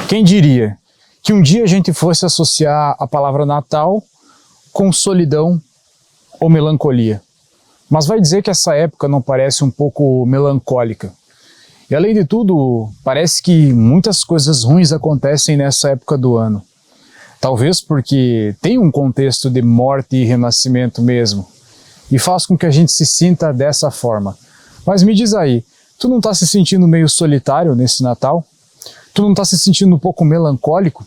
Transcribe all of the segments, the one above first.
Quem diria que um dia a gente fosse associar a palavra Natal com solidão ou melancolia? Mas vai dizer que essa época não parece um pouco melancólica. E além de tudo, parece que muitas coisas ruins acontecem nessa época do ano. Talvez porque tem um contexto de morte e renascimento mesmo, e faz com que a gente se sinta dessa forma. Mas me diz aí, tu não tá se sentindo meio solitário nesse Natal? Tu não tá se sentindo um pouco melancólico?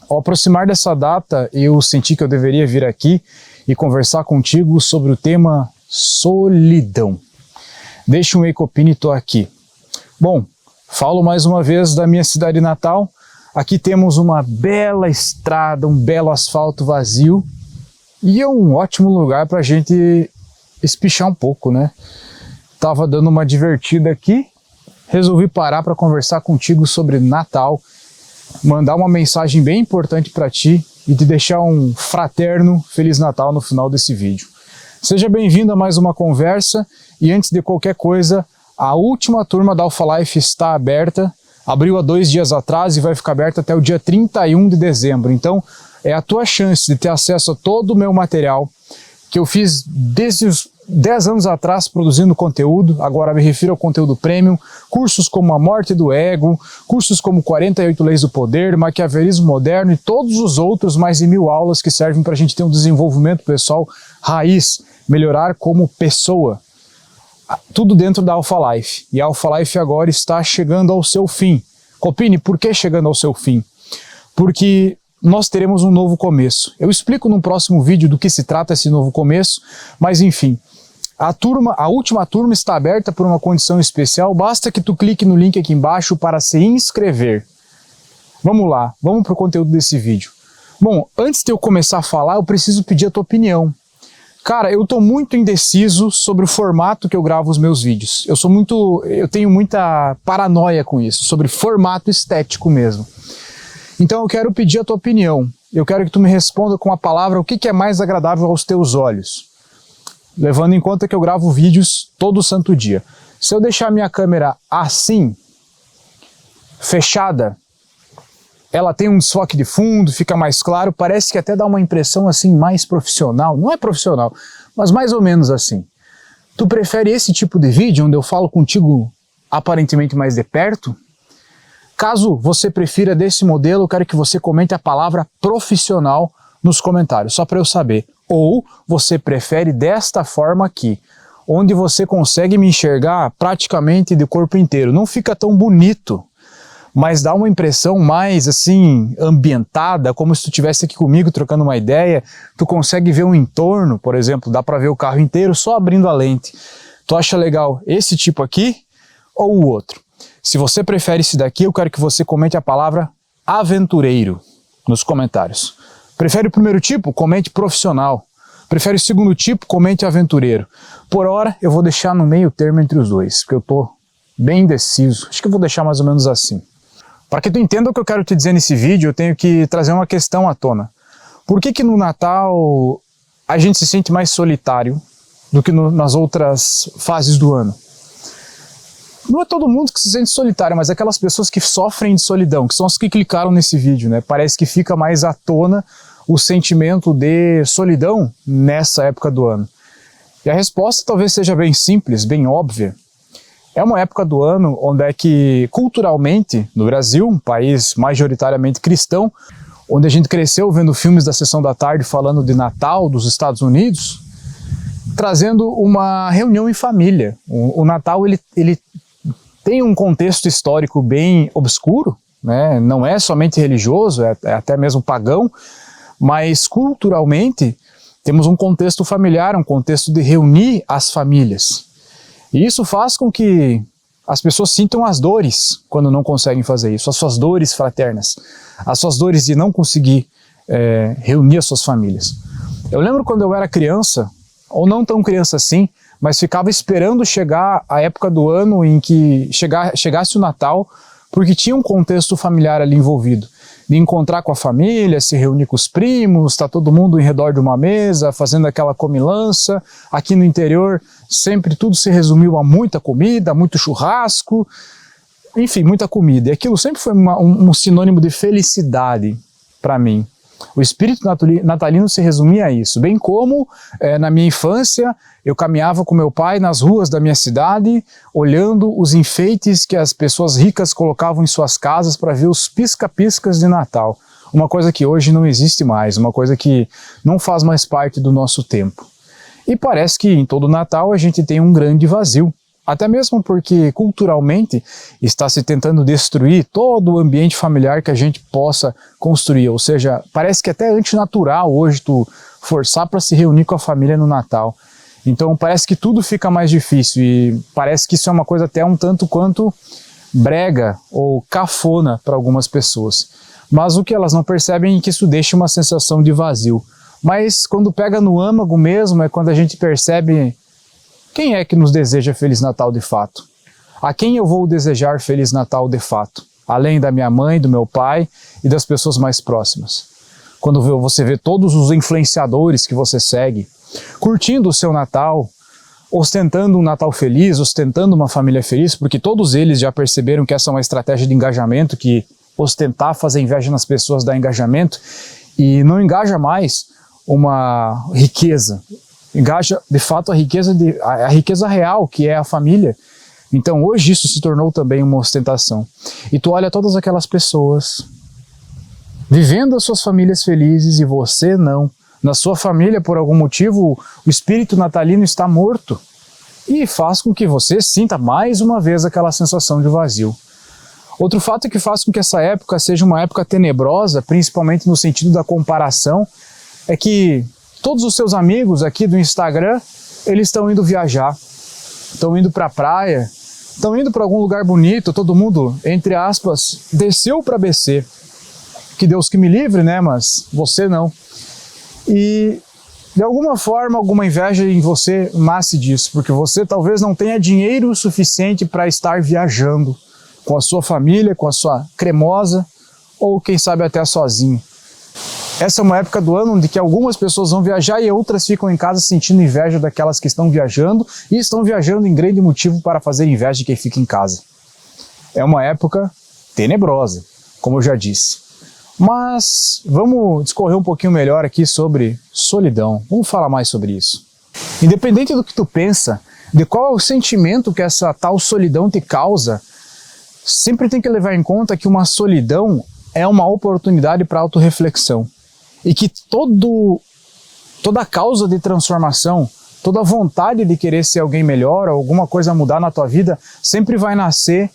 Ao aproximar dessa data, eu senti que eu deveria vir aqui e conversar contigo sobre o tema solidão. Deixa um Ecopini, tô aqui. Bom, falo mais uma vez da minha cidade natal. Aqui temos uma bela estrada, um belo asfalto vazio e é um ótimo lugar para a gente espichar um pouco, né? Tava dando uma divertida aqui, resolvi parar para conversar contigo sobre Natal, mandar uma mensagem bem importante para ti e te deixar um fraterno Feliz Natal no final desse vídeo. Seja bem-vindo a mais uma conversa e antes de qualquer coisa, a última turma da Alpha Life está aberta, abriu há 2 dias atrás e vai ficar aberta até o dia 31 de dezembro. Então, é a tua chance de ter acesso a todo o meu material que eu fiz desde os 10 anos atrás produzindo conteúdo, agora me refiro ao conteúdo premium, cursos como A Morte do Ego, cursos como 48 Leis do Poder, Maquiavelismo Moderno e todos os outros mais de 1000 aulas que servem para a gente ter um desenvolvimento pessoal raiz, melhorar como pessoa. Tudo dentro da Alpha Life. E a Alpha Life agora está chegando ao seu fim. Copini, por que chegando ao seu fim? Porque nós teremos um novo começo. Eu explico no próximo vídeo do que se trata esse novo começo, mas enfim, a última turma está aberta por uma condição especial, basta que tu clique no link aqui embaixo para se inscrever. Vamos lá, vamos para o conteúdo desse vídeo. Bom, antes de eu começar a falar, eu preciso pedir a tua opinião. Cara, eu tô muito indeciso sobre o formato que eu gravo os meus vídeos. Eu tenho muita paranoia com isso, sobre formato estético mesmo. Então eu quero pedir a tua opinião. Eu quero que tu me responda com a palavra o que é mais agradável aos teus olhos. Levando em conta que eu gravo vídeos todo santo dia. Se eu deixar a minha câmera assim, fechada, ela tem um desfoque de fundo, fica mais claro, parece que até dá uma impressão assim mais profissional. Não é profissional, mas mais ou menos assim. Tu prefere esse tipo de vídeo, onde eu falo contigo aparentemente mais de perto? Caso você prefira desse modelo, eu quero que você comente a palavra profissional nos comentários, só para eu saber. Ou você prefere desta forma aqui, onde você consegue me enxergar praticamente de corpo inteiro. Não fica tão bonito, mas dá uma impressão mais assim, ambientada, como se tu estivesse aqui comigo trocando uma ideia. Tu consegue ver um entorno, por exemplo, dá para ver o carro inteiro só abrindo a lente. Tu acha legal esse tipo aqui ou o outro? Se você prefere esse daqui, eu quero que você comente a palavra aventureiro nos comentários. Prefere o primeiro tipo? Comente profissional. Prefere o segundo tipo? Comente aventureiro. Por hora, eu vou deixar no meio termo entre os dois, porque eu tô bem indeciso. Acho que eu vou deixar mais ou menos assim. Para que tu entenda o que eu quero te dizer nesse vídeo, eu tenho que trazer uma questão à tona. Por que no Natal a gente se sente mais solitário do que nas outras fases do ano? Não é todo mundo que se sente solitário, mas aquelas pessoas que sofrem de solidão, que são as que clicaram nesse vídeo, né? Parece que fica mais à tona o sentimento de solidão nessa época do ano. E a resposta talvez seja bem simples, bem óbvia. É uma época do ano onde é que, culturalmente, no Brasil, um país majoritariamente cristão, onde a gente cresceu vendo filmes da Sessão da Tarde falando de Natal dos Estados Unidos, trazendo uma reunião em família. O Natal, ele tem um contexto histórico bem obscuro, né? Não é somente religioso, é até mesmo pagão, mas culturalmente temos um contexto familiar, um contexto de reunir as famílias. E isso faz com que as pessoas sintam as dores quando não conseguem fazer isso, as suas dores fraternas, as suas dores de não conseguir reunir as suas famílias. Eu lembro quando eu era criança, ou não tão criança assim, mas ficava esperando chegar a época do ano em que chegasse o Natal, porque tinha um contexto familiar ali envolvido. De encontrar com a família, se reunir com os primos, tá todo mundo em redor de uma mesa, fazendo aquela comilança. Aqui no interior, sempre tudo se resumiu a muita comida, muito churrasco. enfim, muita comida. E aquilo sempre foi um sinônimo de felicidade para mim. O espírito natalino se resumia a isso, bem como na minha infância eu caminhava com meu pai nas ruas da minha cidade, olhando os enfeites que as pessoas ricas colocavam em suas casas para ver os pisca-piscas de Natal. Uma coisa que hoje não existe mais, uma coisa que não faz mais parte do nosso tempo. E parece que em todo Natal a gente tem um grande vazio. Até mesmo porque, culturalmente, está se tentando destruir todo o ambiente familiar que a gente possa construir. Ou seja, parece que é até antinatural hoje tu forçar para se reunir com a família no Natal. Então parece que tudo fica mais difícil e parece que isso é uma coisa até um tanto quanto brega ou cafona para algumas pessoas. Mas o que elas não percebem é que isso deixa uma sensação de vazio. Mas quando pega no âmago mesmo é quando a gente percebe... Quem é que nos deseja Feliz Natal de fato? A quem eu vou desejar Feliz Natal de fato? Além da minha mãe, do meu pai e das pessoas mais próximas. Quando você vê todos os influenciadores que você segue, curtindo o seu Natal, ostentando um Natal feliz, ostentando uma família feliz, porque todos eles já perceberam que essa é uma estratégia de engajamento, que ostentar, fazer inveja nas pessoas dá engajamento, e não engaja mais uma riqueza. Engaja, de fato, a riqueza real, que é a família. Então, hoje isso se tornou também uma ostentação. E tu olha todas aquelas pessoas vivendo as suas famílias felizes e você não. Na sua família, por algum motivo, o espírito natalino está morto. E faz com que você sinta mais uma vez aquela sensação de vazio. Outro fato que faz com que essa época seja uma época tenebrosa, principalmente no sentido da comparação, é que todos os seus amigos aqui do Instagram, eles estão indo viajar, estão indo para a praia, estão indo para algum lugar bonito, todo mundo, entre aspas, desceu para BC. Que Deus que me livre, né? Mas você não. E de alguma forma, alguma inveja em você nasce disso, porque você talvez não tenha dinheiro suficiente para estar viajando com a sua família, com a sua cremosa, ou quem sabe até sozinho. Essa é uma época do ano onde que algumas pessoas vão viajar e outras ficam em casa sentindo inveja daquelas que estão viajando e estão viajando em grande motivo para fazer inveja de quem fica em casa. É uma época tenebrosa, como eu já disse. Mas vamos discorrer um pouquinho melhor aqui sobre solidão. Vamos falar mais sobre isso. Independente do que tu pensa, de qual é o sentimento que essa tal solidão te causa, sempre tem que levar em conta que uma solidão é uma oportunidade para autorreflexão. E que toda causa de transformação, toda vontade de querer ser alguém melhor, ou alguma coisa mudar na tua vida, sempre vai nascer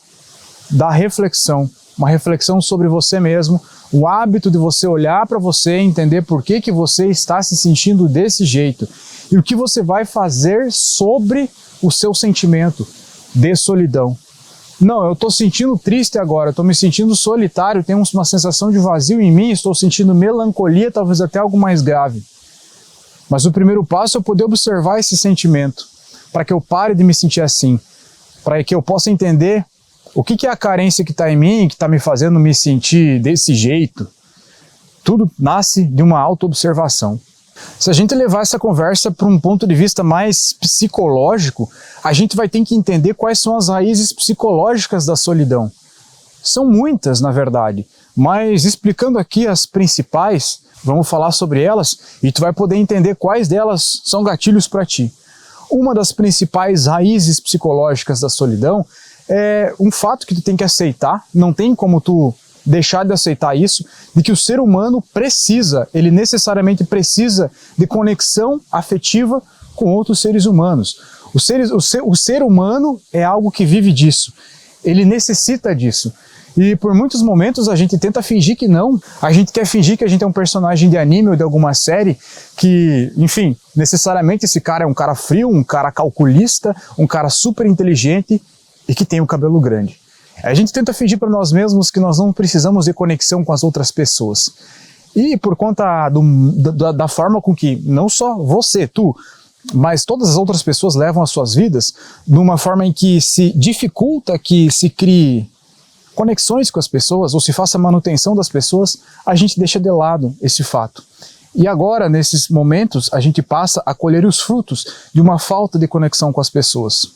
da reflexão. Uma reflexão sobre você mesmo, o hábito de você olhar para você e entender por que você está se sentindo desse jeito. E o que você vai fazer sobre o seu sentimento de solidão. Não, eu estou sentindo triste agora, estou me sentindo solitário, tenho uma sensação de vazio em mim, estou sentindo melancolia, talvez até algo mais grave. Mas o primeiro passo é poder observar esse sentimento, para que eu pare de me sentir assim, para que eu possa entender o que é a carência que está em mim, que está me fazendo me sentir desse jeito. Tudo nasce de uma autoobservação. Se a gente levar essa conversa para um ponto de vista mais psicológico, a gente vai ter que entender quais são as raízes psicológicas da solidão. São muitas, na verdade, mas explicando aqui as principais, vamos falar sobre elas e tu vai poder entender quais delas são gatilhos para ti. Uma das principais raízes psicológicas da solidão é um fato que tu tem que aceitar, não tem como tu deixar de aceitar isso, de que o ser humano precisa, ele necessariamente precisa de conexão afetiva com outros seres humanos. O ser humano é algo que vive disso, ele necessita disso. E por muitos momentos a gente tenta fingir que não, a gente quer fingir que a gente é um personagem de anime ou de alguma série que, enfim, necessariamente esse cara é um cara frio, um cara calculista, um cara super inteligente e que tem o cabelo grande. A gente tenta fingir para nós mesmos que nós não precisamos de conexão com as outras pessoas. E por conta da forma com que não só você, tu, mas todas as outras pessoas levam as suas vidas, de uma forma em que se dificulta que se crie conexões com as pessoas, ou se faça manutenção das pessoas, a gente deixa de lado esse fato. E agora, nesses momentos, a gente passa a colher os frutos de uma falta de conexão com as pessoas.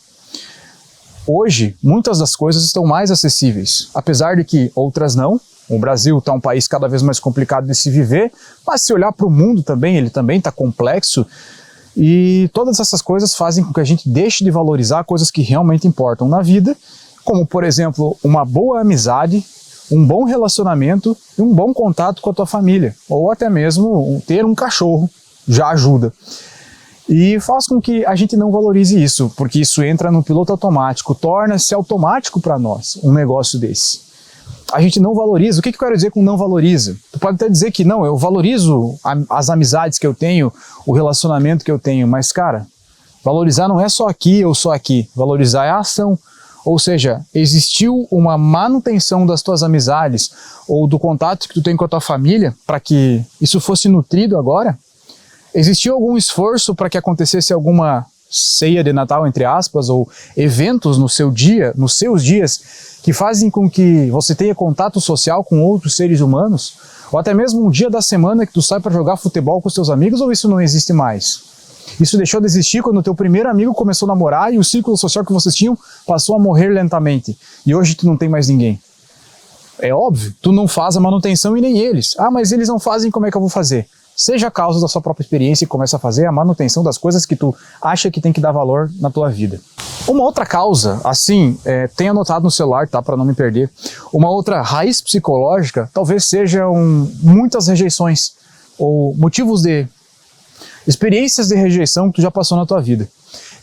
Hoje, muitas das coisas estão mais acessíveis, apesar de que outras não. O Brasil está um país cada vez mais complicado de se viver, mas se olhar para o mundo também, ele também está complexo, e todas essas coisas fazem com que a gente deixe de valorizar coisas que realmente importam na vida, como, por exemplo, uma boa amizade, um bom relacionamento e um bom contato com a tua família, ou até mesmo ter um cachorro já ajuda. E faz com que a gente não valorize isso, porque isso entra no piloto automático, torna-se automático para nós um negócio desse. A gente não valoriza. O que eu quero dizer com não valoriza? Tu pode até dizer que não, eu valorizo as amizades que eu tenho, o relacionamento que eu tenho, mas cara, valorizar não é só aqui ou só aqui, valorizar é a ação. Ou seja, existiu uma manutenção das tuas amizades ou do contato que tu tem com a tua família para que isso fosse nutrido agora? Existiu algum esforço para que acontecesse alguma ceia de Natal, entre aspas, ou eventos no seu dia, nos seus dias, que fazem com que você tenha contato social com outros seres humanos? Ou até mesmo um dia da semana que tu sai para jogar futebol com os teus amigos, ou isso não existe mais? Isso deixou de existir quando o teu primeiro amigo começou a namorar e o círculo social que vocês tinham passou a morrer lentamente. E hoje tu não tem mais ninguém. É óbvio, tu não faz a manutenção e nem eles. Ah, mas eles não fazem, como é que eu vou fazer? Seja a causa da sua própria experiência e começa a fazer a manutenção das coisas que tu acha que tem que dar valor na tua vida. Uma outra causa, assim, tenha anotado no celular, tá, para não me perder, uma outra raiz psicológica talvez sejam muitas rejeições ou motivos de experiências de rejeição que tu já passou na tua vida.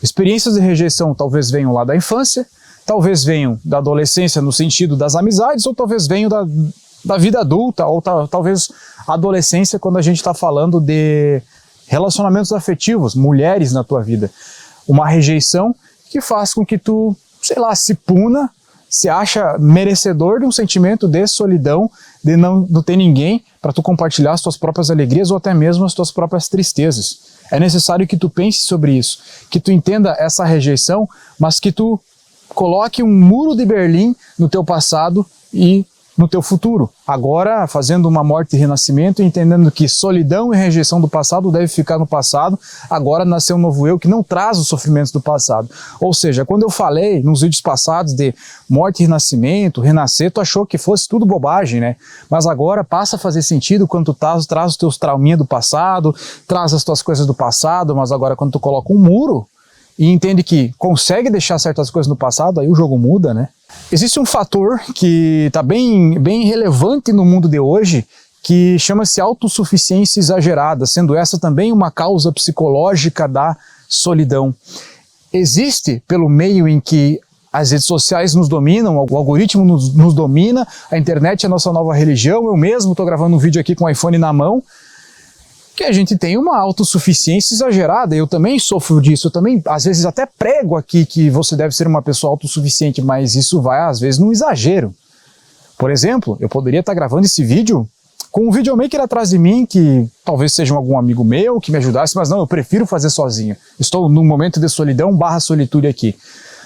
Experiências de rejeição talvez venham lá da infância, talvez venham da adolescência no sentido das amizades, ou talvez venham da vida adulta, ou talvez adolescência quando a gente está falando de relacionamentos afetivos, mulheres na tua vida. Uma rejeição que faz com que tu, sei lá, se puna, se acha merecedor de um sentimento de solidão, de não ter ninguém para tu compartilhar as tuas próprias alegrias ou até mesmo as tuas próprias tristezas. É necessário que tu pense sobre isso, que tu entenda essa rejeição, mas que tu coloque um muro de Berlim no teu passado e no teu futuro. Agora, fazendo uma morte e renascimento, entendendo que solidão e rejeição do passado deve ficar no passado, agora nasceu um novo eu que não traz os sofrimentos do passado. Ou seja, quando eu falei nos vídeos passados de morte e renascimento, renascer, tu achou que fosse tudo bobagem, né? Mas agora passa a fazer sentido quando tu traz os teus trauminhas do passado, traz as tuas coisas do passado, mas agora quando tu coloca um muro e entende que consegue deixar certas coisas no passado, aí o jogo muda, né? Existe um fator que está bem relevante no mundo de hoje, que chama-se autossuficiência exagerada, sendo essa também uma causa psicológica da solidão. Existe, pelo meio em que as redes sociais nos dominam, o algoritmo nos domina, a internet é a nossa nova religião, eu mesmo estou gravando um vídeo aqui com o iPhone na mão, que a gente tem uma autossuficiência exagerada. Eu também sofro disso, eu também às vezes até prego aqui que você deve ser uma pessoa autossuficiente, mas isso vai às vezes num exagero. Por exemplo, eu poderia estar gravando esse vídeo com um videomaker atrás de mim, que talvez seja algum amigo meu que me ajudasse, mas não, eu prefiro fazer sozinho. Estou num momento de solidão / solitude aqui.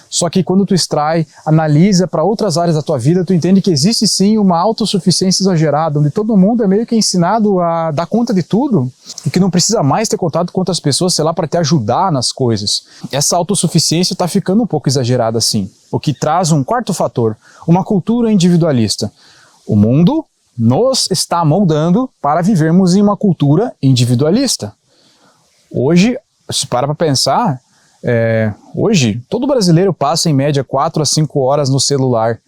Só que quando tu extrai, analisa para outras áreas da tua vida, tu entende que existe sim uma autossuficiência exagerada, onde todo mundo é meio que ensinado a dar conta de tudo e que não precisa mais ter contato com outras pessoas, sei lá, para te ajudar nas coisas. Essa autossuficiência está ficando um pouco exagerada assim, o que traz um quarto fator, uma cultura individualista. O mundo nos está moldando para vivermos em uma cultura individualista. Hoje, se para pensar, hoje, todo brasileiro passa em média 4 a 5 horas no celular.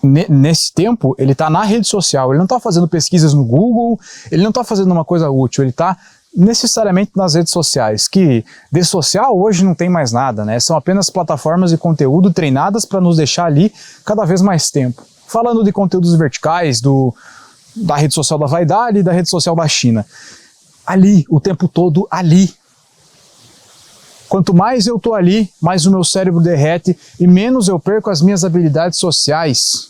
Nesse tempo, ele está na rede social, ele não está fazendo pesquisas no Google, ele não está fazendo uma coisa útil, ele está necessariamente nas redes sociais, que de social hoje não tem mais nada, né? São apenas plataformas de conteúdo treinadas para nos deixar ali cada vez mais tempo. Falando de conteúdos verticais, da rede social da vaidade e da rede social da China. Ali, o tempo todo ali. Quanto mais eu estou ali, mais o meu cérebro derrete e menos eu perco as minhas habilidades sociais.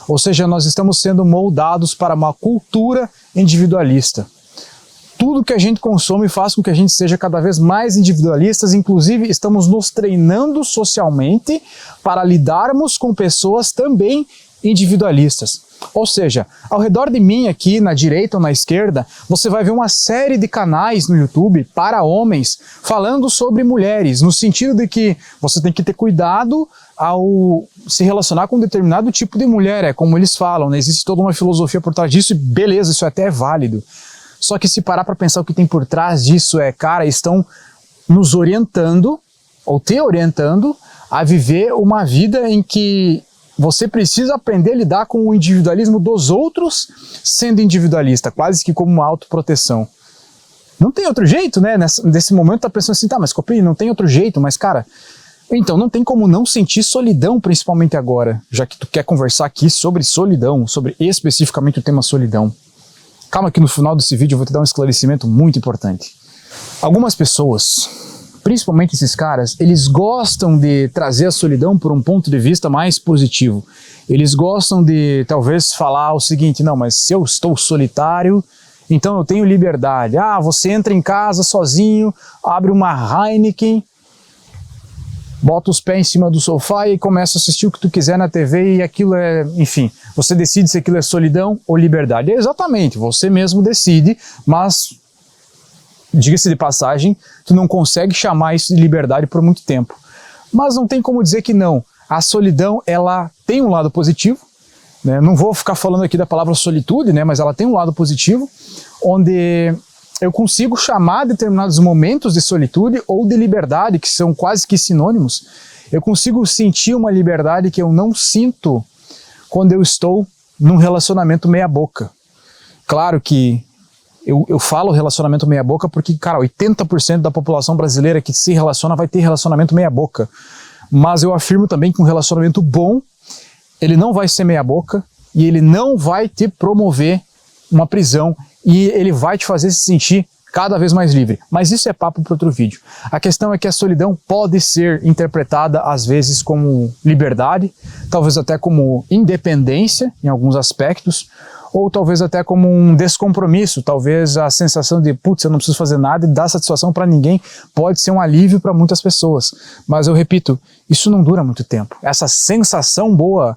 Ou seja, nós estamos sendo moldados para uma cultura individualista. Tudo que a gente consome faz com que a gente seja cada vez mais individualistas, inclusive estamos nos treinando socialmente para lidarmos com pessoas também individualistas. Ou seja, ao redor de mim aqui, na direita ou na esquerda, você vai ver uma série de canais no YouTube para homens falando sobre mulheres, no sentido de que você tem que ter cuidado ao se relacionar com um determinado tipo de mulher, é como eles falam, né? Existe toda uma filosofia por trás disso e beleza, isso até é válido. Só que se parar para pensar o que tem por trás disso cara, estão nos orientando, ou te orientando, a viver uma vida em que você precisa aprender a lidar com o individualismo dos outros sendo individualista, quase que como uma autoproteção. Não tem outro jeito, né? Nesse momento tá pensando assim, tá, mas Copini, não tem outro jeito, mas cara, então não tem como não sentir solidão, principalmente agora, já que tu quer conversar aqui sobre solidão, sobre especificamente o tema solidão. Calma que no final desse vídeo eu vou te dar um esclarecimento muito importante. Algumas pessoas, principalmente esses caras, eles gostam de trazer a solidão por um ponto de vista mais positivo. Eles gostam de, talvez, falar o seguinte, não, mas se eu estou solitário, então eu tenho liberdade. Ah, você entra em casa sozinho, abre uma Heineken, bota os pés em cima do sofá e começa a assistir o que tu quiser na TV e aquilo é, enfim, você decide se aquilo é solidão ou liberdade. É exatamente, você mesmo decide, mas diga-se de passagem, tu não consegue chamar isso de liberdade por muito tempo. Mas não tem como dizer que não. A solidão, ela tem um lado positivo, né? Não vou ficar falando aqui da palavra solitude, né? Mas ela tem um lado positivo, onde eu consigo chamar determinados momentos de solitude ou de liberdade, que são quase que sinônimos. Eu consigo sentir uma liberdade que eu não sinto quando eu estou num relacionamento meia boca. Claro que eu falo relacionamento meia boca porque, cara, 80% da população brasileira que se relaciona vai ter relacionamento meia boca. Mas eu afirmo também que um relacionamento bom, ele não vai ser meia boca e ele não vai te promover uma prisão e ele vai te fazer se sentir cada vez mais livre. Mas isso é papo para outro vídeo. A questão é que a solidão pode ser interpretada às vezes como liberdade, talvez até como independência em alguns aspectos, ou talvez até como um descompromisso, talvez a sensação de, putz, eu não preciso fazer nada e dar satisfação para ninguém, pode ser um alívio para muitas pessoas. Mas eu repito, isso não dura muito tempo. Essa sensação boa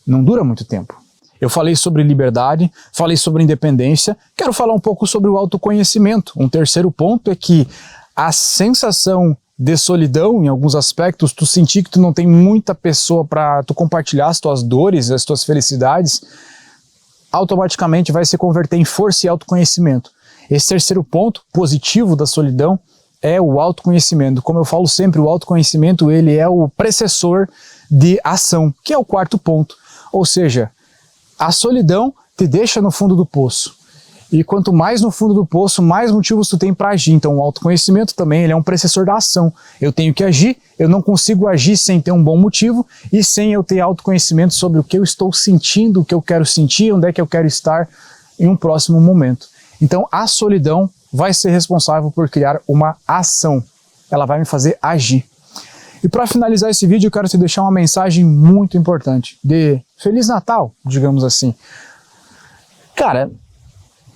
não dura muito tempo. Eu falei sobre liberdade, falei sobre independência, quero falar um pouco sobre o autoconhecimento. Um terceiro ponto é que a sensação de solidão, em alguns aspectos, tu sentir que tu não tem muita pessoa para tu compartilhar as tuas dores, as tuas felicidades, automaticamente vai se converter em força e autoconhecimento. Esse terceiro ponto positivo da solidão é o autoconhecimento. Como eu falo sempre, o autoconhecimento ele é o precessor de ação, que é o quarto ponto. Ou seja, a solidão te deixa no fundo do poço. E quanto mais no fundo do poço, mais motivos tu tem para agir. Então o autoconhecimento também ele é um precessor da ação. Eu tenho que agir, eu não consigo agir sem ter um bom motivo e sem eu ter autoconhecimento sobre o que eu estou sentindo, o que eu quero sentir, onde é que eu quero estar em um próximo momento. Então a solidão vai ser responsável por criar uma ação. Ela vai me fazer agir. E para finalizar esse vídeo, eu quero te deixar uma mensagem muito importante de Feliz Natal, digamos assim. Cara,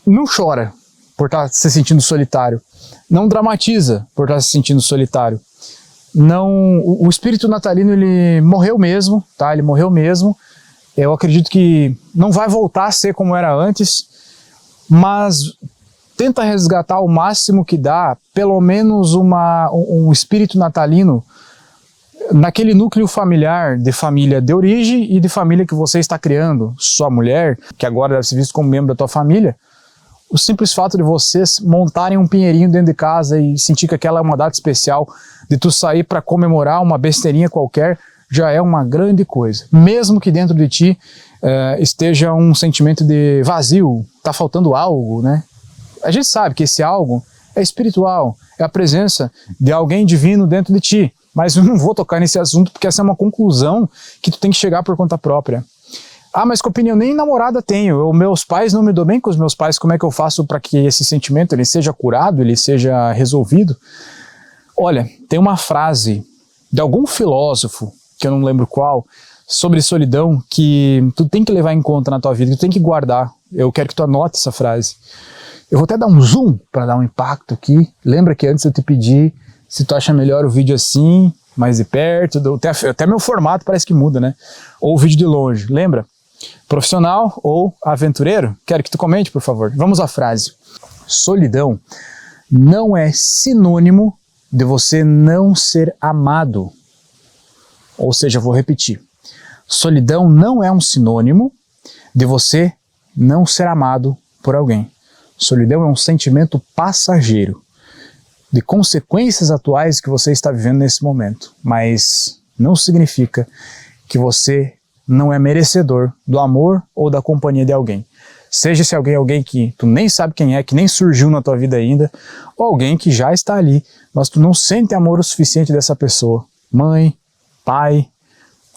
não chora por estar se sentindo solitário. Não dramatiza por estar se sentindo solitário. Não, o espírito natalino ele morreu mesmo, tá? Ele morreu mesmo. Eu acredito que não vai voltar a ser como era antes, mas tenta resgatar o máximo que dá, pelo menos um espírito natalino naquele núcleo familiar de família de origem e de família que você está criando, sua mulher, que agora deve ser visto como membro da tua família. O simples fato de vocês montarem um pinheirinho dentro de casa e sentir que aquela é uma data especial, de tu sair para comemorar uma besteirinha qualquer, já é uma grande coisa. Mesmo que dentro de ti esteja um sentimento de vazio, tá faltando algo, né? A gente sabe que esse algo é espiritual, é a presença de alguém divino dentro de ti. Mas eu não vou tocar nesse assunto porque essa é uma conclusão que tu tem que chegar por conta própria. Ah, mas Copini, eu nem namorada tenho, meus pais não me dou bem com os meus pais, como é que eu faço para que esse sentimento ele seja curado, ele seja resolvido? Olha, tem uma frase de algum filósofo, que eu não lembro qual, sobre solidão, que tu tem que levar em conta na tua vida, que tu tem que guardar. Eu quero que tu anote essa frase. Eu vou até dar um zoom para dar um impacto aqui. Lembra que antes eu te pedi se tu acha melhor o vídeo assim, mais de perto, até meu formato parece que muda, né? Ou o vídeo de longe, lembra? Profissional ou aventureiro? Quero que tu comente, por favor. Vamos à frase. Solidão não é sinônimo de você não ser amado. Ou seja, vou repetir. Solidão não é um sinônimo de você não ser amado por alguém. Solidão é um sentimento passageiro, de consequências atuais que você está vivendo nesse momento, mas não significa que você não é merecedor do amor ou da companhia de alguém. Seja esse alguém que tu nem sabe quem é, que nem surgiu na tua vida ainda, ou alguém que já está ali, mas tu não sente amor o suficiente dessa pessoa. Mãe, pai,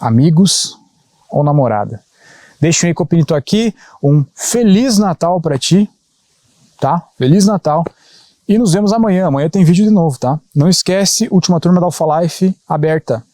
amigos ou namorada. Deixa o Ecopinito aqui, um Feliz Natal para ti, tá? Feliz Natal. E nos vemos amanhã. Amanhã tem vídeo de novo, tá? Não esquece, última turma da Alpha Life aberta.